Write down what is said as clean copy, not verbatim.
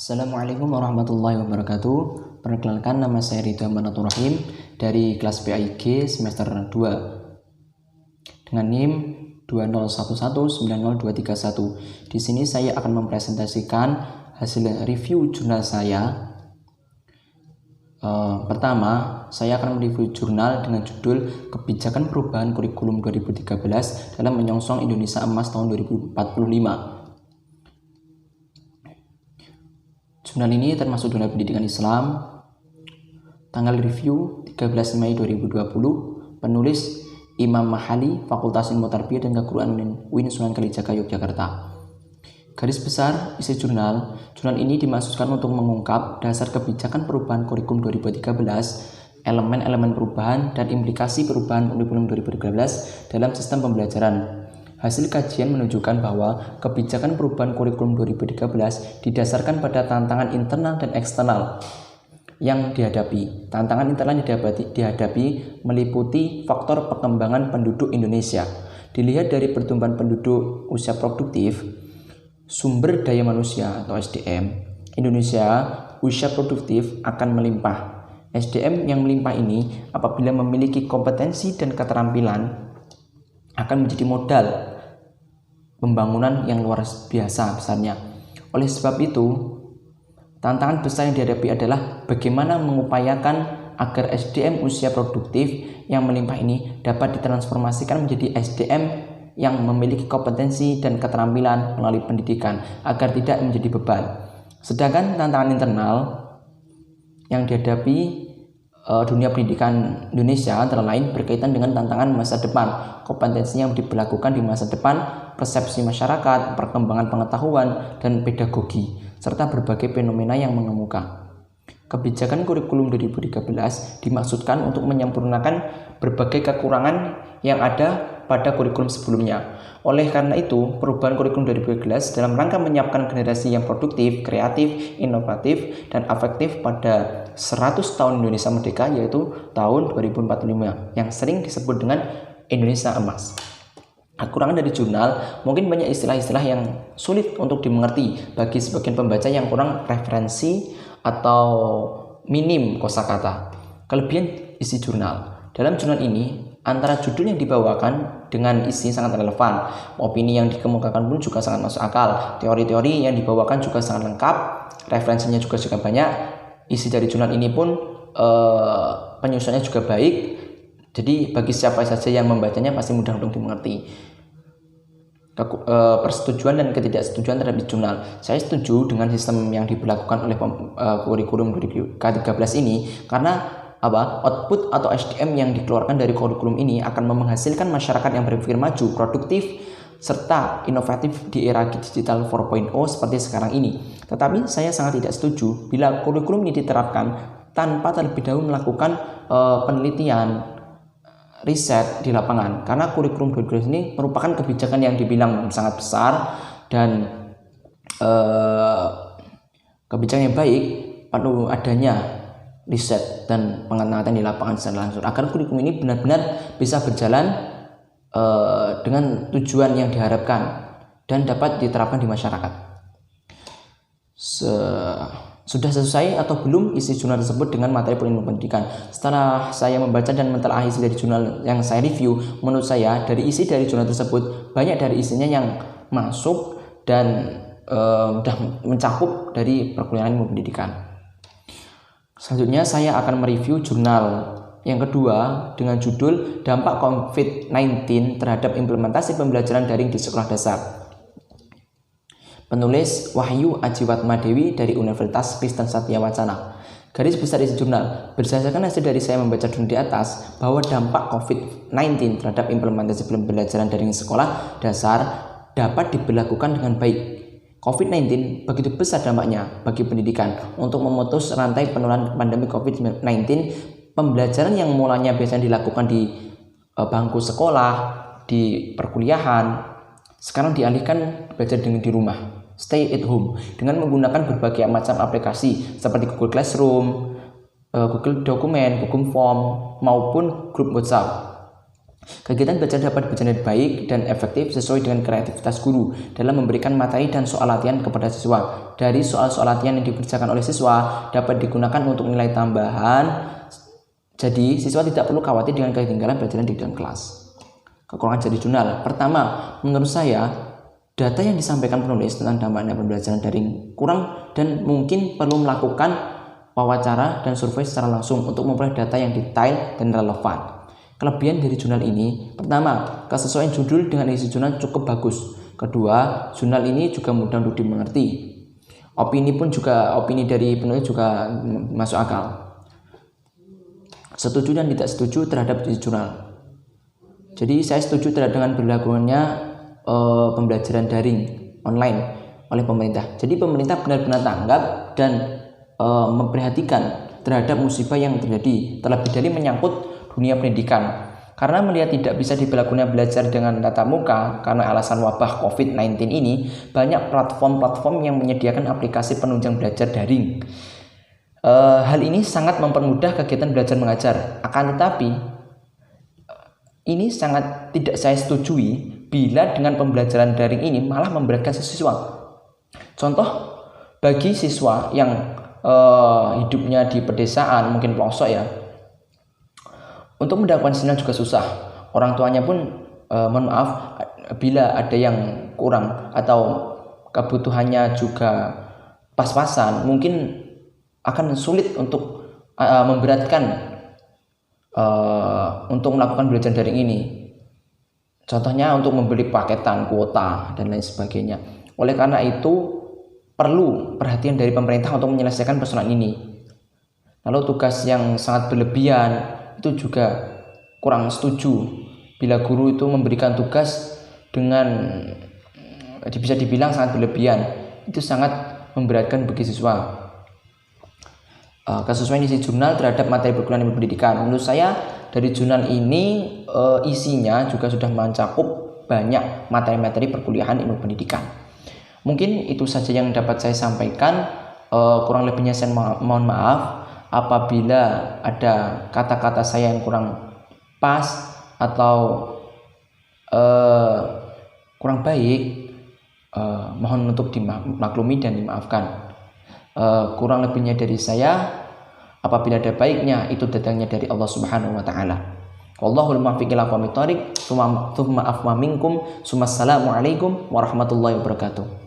Assalamualaikum warahmatullahi wabarakatuh. Perkenalkan, nama saya Ridwan Manaturahiim dari kelas PAIG semester 2 dengan NIM 201190231. Di sini saya akan mempresentasikan hasil review jurnal saya. Pertama, saya akan mereview jurnal dengan judul Kebijakan Perubahan Kurikulum 2013 dalam Menyongsong Indonesia Emas tahun 2045. Jurnal ini termasuk jurnal pendidikan Islam. Tanggal review 13 Mei 2020. Penulis Imam Mahali, Fakultas Ilmu Tarbiyah dan Keguruan UIN Sunan Kalijaga, Yogyakarta. Garis besar isi jurnal ini dimaksudkan untuk mengungkap dasar kebijakan perubahan kurikulum 2013, elemen-elemen perubahan dan implikasi perubahan kurikulum 2013 dalam sistem pembelajaran. Hasil kajian menunjukkan bahwa kebijakan perubahan kurikulum 2013 didasarkan pada tantangan internal dan eksternal yang dihadapi. Tantangan internal yang dihadapi meliputi faktor perkembangan penduduk Indonesia. Dilihat dari pertumbuhan penduduk usia produktif, sumber daya manusia atau SDM, Indonesia usia produktif akan melimpah. SDM yang melimpah ini apabila memiliki kompetensi dan keterampilan akan menjadi modal pembangunan yang luar biasa besarnya. Oleh sebab itu, tantangan besar yang dihadapi adalah bagaimana mengupayakan agar SDM usia produktif yang melimpah ini dapat ditransformasikan menjadi SDM yang memiliki kompetensi dan keterampilan melalui pendidikan agar tidak menjadi beban. Sedangkan tantangan internal yang dihadapi dunia pendidikan Indonesia antara lain berkaitan dengan tantangan masa depan, kompetensi yang diberlakukan di masa depan, persepsi masyarakat, perkembangan pengetahuan, dan pedagogi, serta berbagai fenomena yang mengemuka. Kebijakan kurikulum 2013 dimaksudkan untuk menyempurnakan berbagai kekurangan yang ada pada kurikulum sebelumnya. Oleh karena itu, perubahan kurikulum 2013 dalam rangka menyiapkan generasi yang produktif, kreatif, inovatif, dan afektif pada 100 tahun Indonesia Merdeka, yaitu tahun 2045, yang sering disebut dengan Indonesia Emas. Kekurangan dari jurnal, mungkin banyak istilah-istilah yang sulit untuk dimengerti bagi sebagian pembaca yang kurang referensi atau minim kosakata. Kelebihan isi jurnal. Dalam jurnal ini, antara judul yang dibawakan dengan isi sangat relevan. Opini yang dikemukakan pun juga sangat masuk akal. Teori-teori yang dibawakan juga sangat lengkap. Referensinya juga banyak. Isi dari jurnal ini pun penyusunannya juga baik. Jadi bagi siapa saja yang membacanya pasti mudah untuk dimengerti. Persetujuan dan ketidaksetujuan terhadap jurnal. Saya setuju dengan sistem yang diberlakukan oleh kurikulum 2013 ini karena output atau SDM yang dikeluarkan dari kurikulum ini akan menghasilkan masyarakat yang berpikir maju, produktif, serta inovatif di era digital 4.0 seperti sekarang ini. Tetapi saya sangat tidak setuju bila kurikulum ini diterapkan tanpa terlebih dahulu melakukan penelitian, riset di lapangan. Karena kurikulum 2013 ini merupakan kebijakan yang dibilang sangat besar dan kebijakan yang baik, perlu adanya riset dan pengamatan di lapangan secara langsung agar kurikulum ini benar-benar bisa berjalan dengan tujuan yang diharapkan dan dapat diterapkan di masyarakat. Sudah selesai atau belum isi jurnal tersebut dengan materi ilmu pendidikan? Setelah saya membaca dan mentelaah isi dari jurnal yang saya review, menurut saya dari isi dari jurnal tersebut banyak dari isinya yang masuk dan sudah mencakup dari perkuliahan ilmu pendidikan. Selanjutnya saya akan mereview jurnal yang kedua dengan judul Dampak COVID-19 terhadap implementasi pembelajaran daring di sekolah dasar. Penulis Wahyu Ajiwatmadewi dari Universitas Kristen Satya Wacana. Garis besar isi jurnal. Berdasarkan hasil dari saya membaca jurnal di atas bahwa dampak COVID-19 terhadap implementasi pembelajaran daring sekolah dasar dapat diberlakukan dengan baik. COVID-19 begitu besar dampaknya bagi pendidikan. Untuk memutus rantai penularan pandemi COVID-19, pembelajaran yang mulanya biasanya dilakukan di bangku sekolah, di perkuliahan, sekarang dialihkan belajar di rumah, stay at home, dengan menggunakan berbagai macam aplikasi seperti Google Classroom, Google Dokumen, Google Form, maupun grup WhatsApp. Kegiatan belajar dapat berjalan baik dan efektif sesuai dengan kreativitas guru dalam memberikan materi dan soal latihan kepada siswa. Dari soal-soal latihan yang dikerjakan oleh siswa dapat digunakan untuk nilai tambahan. Jadi, siswa tidak perlu khawatir dengan ketinggalan pelajaran di dalam kelas. Kekurangan dari jurnal. Pertama, menurut saya, data yang disampaikan penulis tentang dampaknya pembelajaran daring kurang dan mungkin perlu melakukan wawancara dan survei secara langsung untuk memperoleh data yang detail dan relevan. Kelebihan dari jurnal ini, pertama, kesesuaian judul dengan isi jurnal cukup bagus. Kedua, jurnal ini juga mudah untuk dimengerti. Opini dari penulis juga masuk akal. Setuju dan tidak setuju terhadap isi jurnal. Jadi saya setuju dengan berlakunya pembelajaran daring online oleh pemerintah. Jadi pemerintah benar-benar tanggap dan memperhatikan terhadap musibah yang terjadi, terlebih dari menyangkut dunia pendidikan. Karena melihat tidak bisa diberlakukannya belajar dengan tatap muka karena alasan wabah COVID-19 ini, banyak platform-platform yang menyediakan aplikasi penunjang belajar daring. Hal ini sangat mempermudah kegiatan belajar mengajar. Akan tetapi, ini sangat tidak saya setujui bila dengan pembelajaran daring ini malah memberatkan siswa. Contoh, bagi siswa yang hidupnya di pedesaan, mungkin pelosok ya, untuk mendapatkan sinyal juga susah. Orang tuanya pun mohon maaf bila ada yang kurang atau kebutuhannya juga pas-pasan, mungkin akan sulit untuk memberatkan untuk melakukan belajar daring ini. Contohnya untuk membeli paketan, kuota, dan lain sebagainya. Oleh karena itu perlu perhatian dari pemerintah untuk menyelesaikan persoalan ini. Lalu tugas yang sangat berlebihan itu juga kurang setuju bila guru itu memberikan tugas dengan bisa dibilang sangat berlebihan. Itu sangat memberatkan bagi siswa. Kesesuaian isi jurnal terhadap materi perkuliahan ilmu pendidikan. Menurut saya dari jurnal ini isinya juga sudah mencakup banyak materi-materi perkuliahan ilmu pendidikan. Mungkin itu saja yang dapat saya sampaikan. Kurang lebihnya saya mohon maaf apabila ada kata-kata saya yang kurang pas atau kurang baik, mohon untuk dimaklumi dan dimaafkan. Kurang lebihnya dari saya, apabila ada baiknya itu datangnya dari Allah Subhanahu wa taala. Wallahul muwaffiq ila aqwamit thoriq. Tsumma afwa minkum. Assalamu alaikum warahmatullahi wabarakatuh.